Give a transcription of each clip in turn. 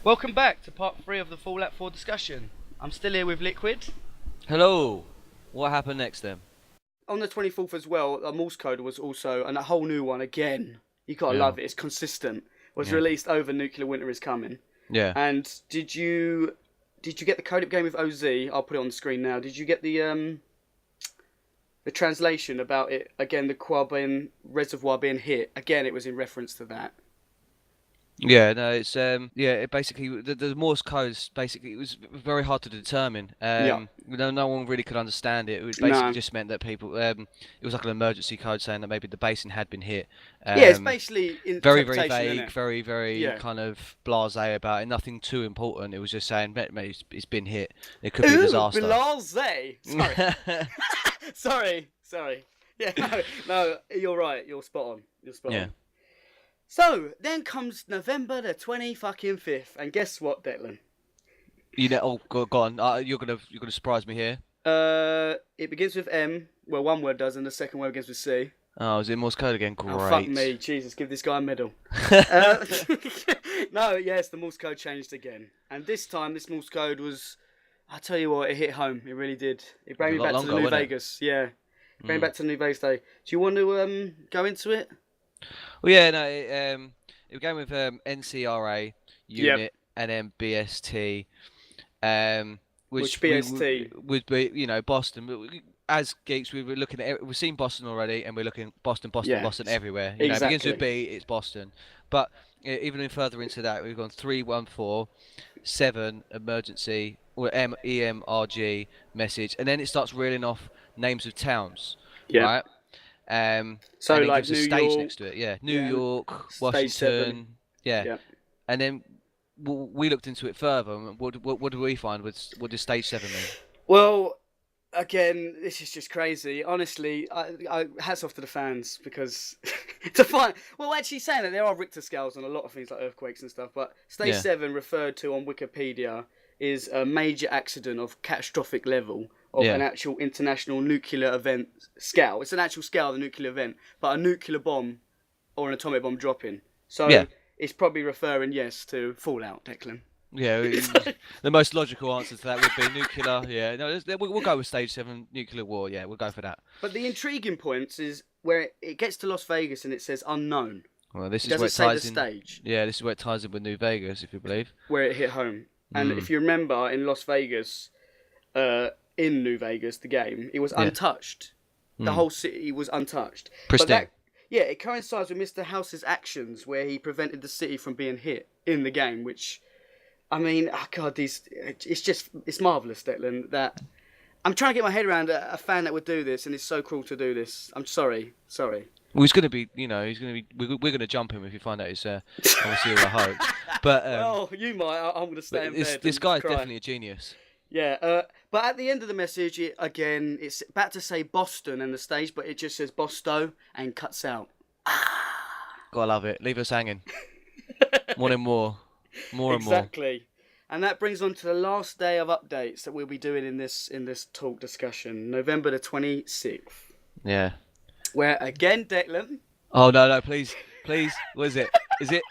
Welcome back to part 3 of the Fallout 4 discussion. I'm still here with Liquid. Hello. What happened next then? On the 24th as well, a Morse code was also, and a whole new one again. You gotta Yeah. love it. It's consistent. Was Yeah. released over Nuclear Winter is Coming. Yeah. And did you get the code up game with OZ? I'll put it on the screen now. Did you get the translation about it again? The Quabin reservoir being hit again. It was in reference to that. Yeah, no, it's it basically the Morse codes basically it was very hard to determine. Yeah. No one really could understand it. It basically No. just meant that people it was like an emergency code saying that maybe the basin had been hit. Yeah, it's basically Very interpretation, vague, isn't it? very Yeah. kind of blasé about it. Nothing too important. It was just saying, mate, it's been hit. It could be a Ooh, disaster. blasé. Sorry. Yeah, no, you're right. You're spot on. Yeah. So then comes November the 25th, and guess what, Declan? You know, go on. You're gonna surprise me here. It begins with M. Well, one word does, and the second word begins with C. Oh, is it Morse code again? Great. Oh, fuck me, Jesus! Give this guy a medal. No, yes, the Morse code changed again, and this time this Morse code was. I tell you what, it hit home. It really did. It brought me back to the New Vegas. Yeah, it brought me back to the New Vegas day. Do you want to go into it? Well, yeah, no, it began with NCRA unit and then BST, which BST would be, Boston. But as geeks, we were looking at we've seen Boston already, and we're looking Boston everywhere. You know, it begins with B, it's Boston. But even further into that, we've gone 314-7 emergency or EMRG message, and then it starts reeling off names of towns, right? So and it like gives a stage next to it, New York, Washington, and then we looked into it further. What do we find? What does stage 7 mean? Well, again, this is just crazy. Honestly, I hats off to the fans because to find. Well, actually, saying that there are Richter scales on a lot of things like earthquakes and stuff, but stage 7 referred to on Wikipedia is a major accident of catastrophic level of an actual international nuclear event scale. It's an actual scale of the nuclear event, but a nuclear bomb or an atomic bomb dropping. So it's probably referring, to Fallout, Declan. Yeah, the most logical answer to that would be nuclear. Yeah, no, we'll go with stage 7 nuclear war. Yeah, we'll go for that. But the intriguing points is where it gets to Las Vegas and it says unknown. Well, this is where it ties in. Stage. Yeah, this is where it ties in with New Vegas, if you believe. Where it hit home, and if you remember, in Las Vegas, in New Vegas, the game, it was untouched. The whole city was untouched. Pristine. But it coincides with Mr. House's actions where he prevented the city from being hit in the game, which, I mean, it's marvellous, Declan, that I'm trying to get my head around a fan that would do this, and it's so cruel to do this. I'm sorry. Well, he's going to be, we're going to jump him if you find out he's a serial hoax. But, well, you might, I'm going to stay in bed. This guy's definitely a genius. Yeah, but at the end of the message, it's about to say Boston in the stage, but it just says Bosto and cuts out. Gotta love it. Leave us hanging. More and more. Exactly. And that brings on to the last day of updates that we'll be doing in this talk discussion, November the 26th. Yeah. Where again, Declan. Oh no, please. What is it?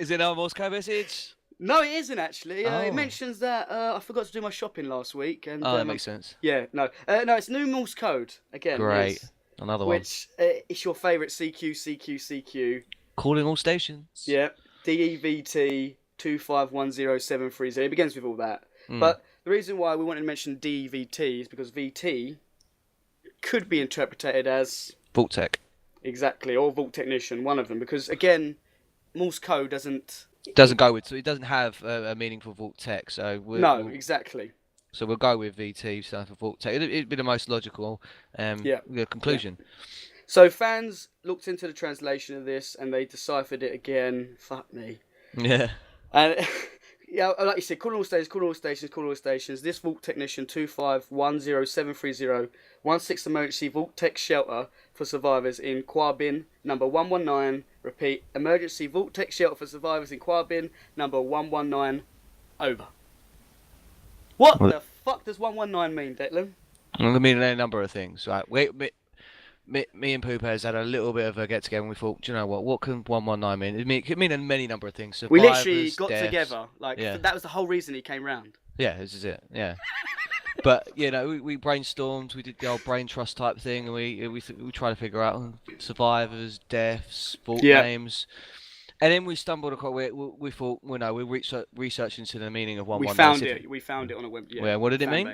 Is it our Morse code message? No, it isn't actually. It mentions that I forgot to do my shopping last week, and that makes sense. Yeah, no, it's new Morse code again. Great, another one. Which is your favourite CQ. Calling all stations. Yeah, DEVT 2510730. It begins with all that. But the reason why we wanted to mention DVT is because VT could be interpreted as Vault Tech. Exactly, or Vault Technician, one of them. Because again, Morse code doesn't go with, so it doesn't have a meaningful Vault Tech. So exactly. So we'll go with VT, so for Vault Tech. It'd be the most logical conclusion. Yeah. So fans looked into the translation of this and they deciphered it again. Fuck me. Yeah. And like you said, call all stations. This Vault Technician 2510730 16 emergency Vault Tech shelter for survivors in Quabin number 119. Repeat, emergency Vault Tech shelter for survivors in Quabin number 119. Over. What the fuck does 119 mean, Declan? Well, it means a number of things. Right. Wait. me and Poopers had a little bit of a get together, and we thought, do you know what can 119 mean? It could mean a many number of things. We literally Survivors, got deaths. together. Like that was the whole reason he came round. Yeah, this is it. Yeah. But we brainstormed. We did the old brain trust type thing, and we tried to figure out survivors, deaths, fault names, and then we stumbled across. We thought, well, no, we researched into the meaning of 119. We found it on a web. Yeah. What did it mean?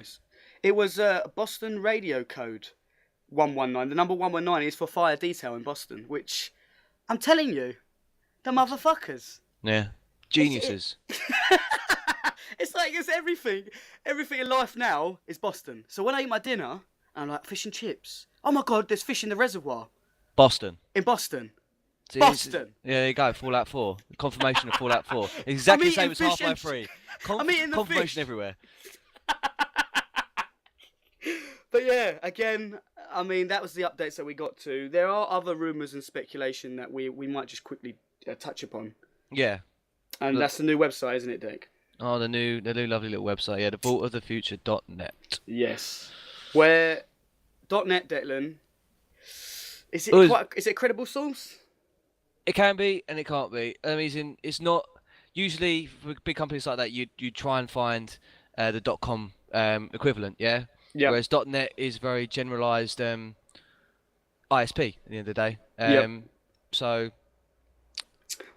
It was Boston radio code 119. The number 119 is for fire detail in Boston, which I'm telling you, the motherfuckers. Yeah, geniuses. It's like it's everything. Everything in life now is Boston. So when I eat my dinner, I'm like, fish and chips. Oh my God, there's fish in the reservoir. Boston. In Boston. See, Boston. Yeah, there you go. Fallout 4. Confirmation of Fallout 4. Exactly the same as Half-Life 3. I'm eating the confirmation fish. everywhere. But yeah, again, I mean, that was the updates that we got to. There are other rumours and speculation that we might just quickly touch upon. Yeah. And that's the new website, isn't it, Dick? Oh, the new lovely little website. Yeah, the vaultofthefuture.net. Yes. Where .net, Declan, is it a credible source? It can be and it can't be. I mean, it's not usually for big companies like that. You try and find the .com equivalent, yeah. Yeah. Whereas .net is very generalised ISP at the end of the day. So.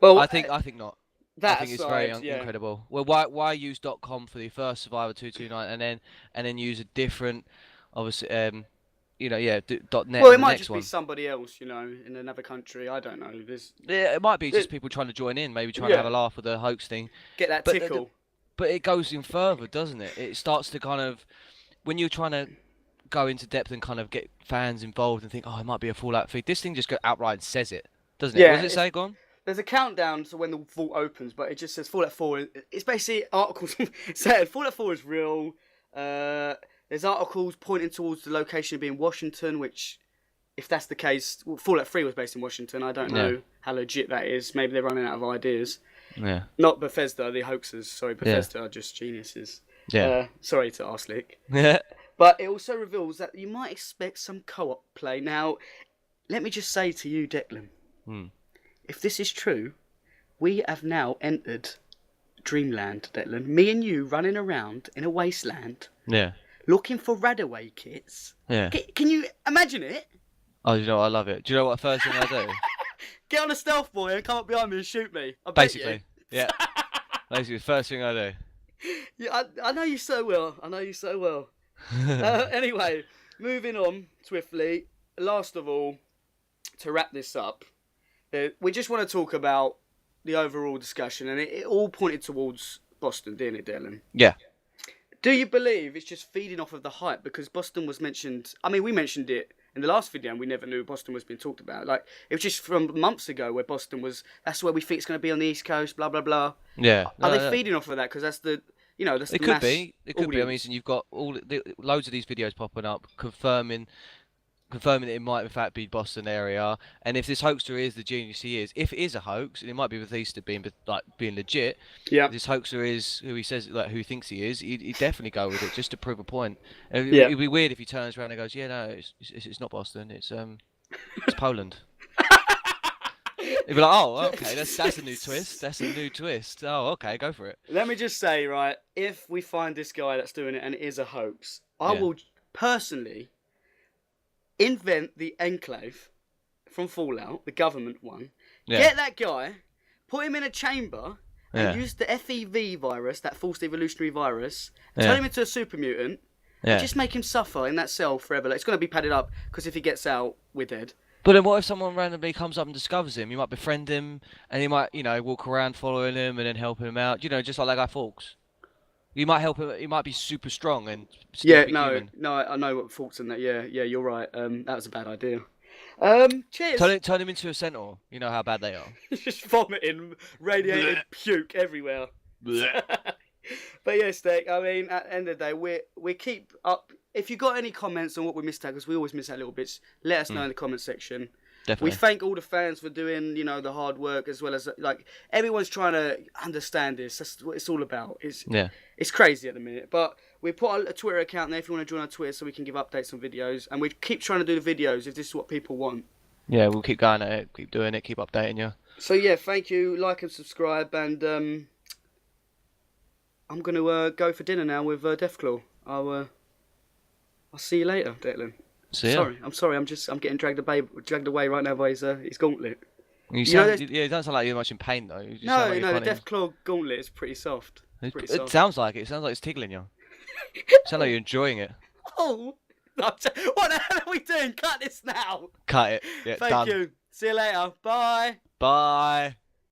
Well, I think not. I think it's very incredible. Well, why use .com for the first Survivor 229 and then use a different, obviously, .net. Well, it might just be somebody else, in another country. I don't know. It might be just people trying to join in, maybe trying to have a laugh with the hoax thing. Get that tickle. But it goes in further, doesn't it? It starts to kind of, when you're trying to go into depth and kind of get fans involved and think, oh, it might be a Fallout feed. This thing just outright says it, doesn't it? Yeah, what does it say? Go on. There's a countdown to when the vault opens, but it just says Fallout 4. It's basically articles saying Fallout 4 is real. There's articles pointing towards the location being Washington, which, if that's the case, Fallout 3 was based in Washington. I don't know how legit that is. Maybe they're running out of ideas. Yeah. Not Bethesda, the hoaxers. Sorry, Bethesda are just geniuses. Yeah. Sorry to Arslick. Yeah. But it also reveals that you might expect some co-op play. Now, let me just say to you, Declan. If this is true, we have now entered Dreamland, Declan. Me and you running around in a wasteland. Yeah. Looking for Radaway kits. Yeah. Can you imagine it? Oh, I love it. Do you know what the first thing I do? Get on a stealth boy and come up behind me and shoot me. Basically. Yeah. Basically, the first thing I do. Yeah, I know you so well. Anyway, moving on swiftly. Last of all, to wrap this up, we just want to talk about the overall discussion, and it all pointed towards Boston, didn't it, Dylan? Yeah. Do you believe it's just feeding off of the hype? Because Boston was mentioned... I mean, we mentioned it in the last video, and we never knew Boston was being talked about. Like, it was just from months ago where Boston was... That's where we think it's going to be on the East Coast, blah, blah, blah. Yeah. Are they feeding off of that? Because that's the... that's the mass audience. It could be. I mean, you've got loads of these videos popping up confirming that it might in fact be Boston area, and if this hoaxer is the genius he is, if it is a hoax, and it might be Bethesda being legit. Yeah. If this hoaxer is who he says, who he thinks he is, he'd definitely go with it just to prove a point. It'd be weird if he turns around and goes, yeah, no, it's not Boston, it's Poland. He'd be like, oh, okay, that's a new twist. That's a new twist. Oh, okay, go for it. Let me just say, right, if we find this guy that's doing it and it is a hoax, I will personally invent the Enclave from Fallout, the government one. Yeah. Get that guy, put him in a chamber, and use the FEV virus, that forced evolutionary virus, turn him into a super mutant, and just make him suffer in that cell forever. Like, it's going to be padded up, because if he gets out, we're dead. But then what if someone randomly comes up and discovers him? You might befriend him, and he might, walk around following him and then helping him out. Just like that guy Fawkes. You might help him. He might be super strong and still be human. No, I know what Fawkes in that. Yeah, you're right. That was a bad idea. Cheers. Turn him into a centaur. You know how bad they are. Just vomiting, radiated puke everywhere. But yeah, Steak, I mean, at the end of the day, we keep up. If you got any comments on what we missed out, because we always miss out little bits, let us know in the comment section. Definitely. We thank all the fans for doing, the hard work, as well as, everyone's trying to understand this. That's what it's all about. It's crazy at the minute. But We put a Twitter account there if you want to join our Twitter so we can give updates on videos. And we keep trying to do the videos if this is what people want. Yeah, we'll keep going at it, keep doing it, keep updating you. So yeah, thank you. Like and subscribe. And I'm going to go for dinner now with Deathclaw. I'll see you later, Declan. See ya. I'm sorry. I'm getting dragged away right now by his gauntlet. You don't sound like you're much in pain though. No, the Deathclaw gauntlet is pretty soft. It sounds like it. It sounds like it's tickling you. It sounds like you're enjoying it. Oh, what the hell are we doing? Cut this now. Cut it. Yeah, Thank you. See you later. Bye. Bye.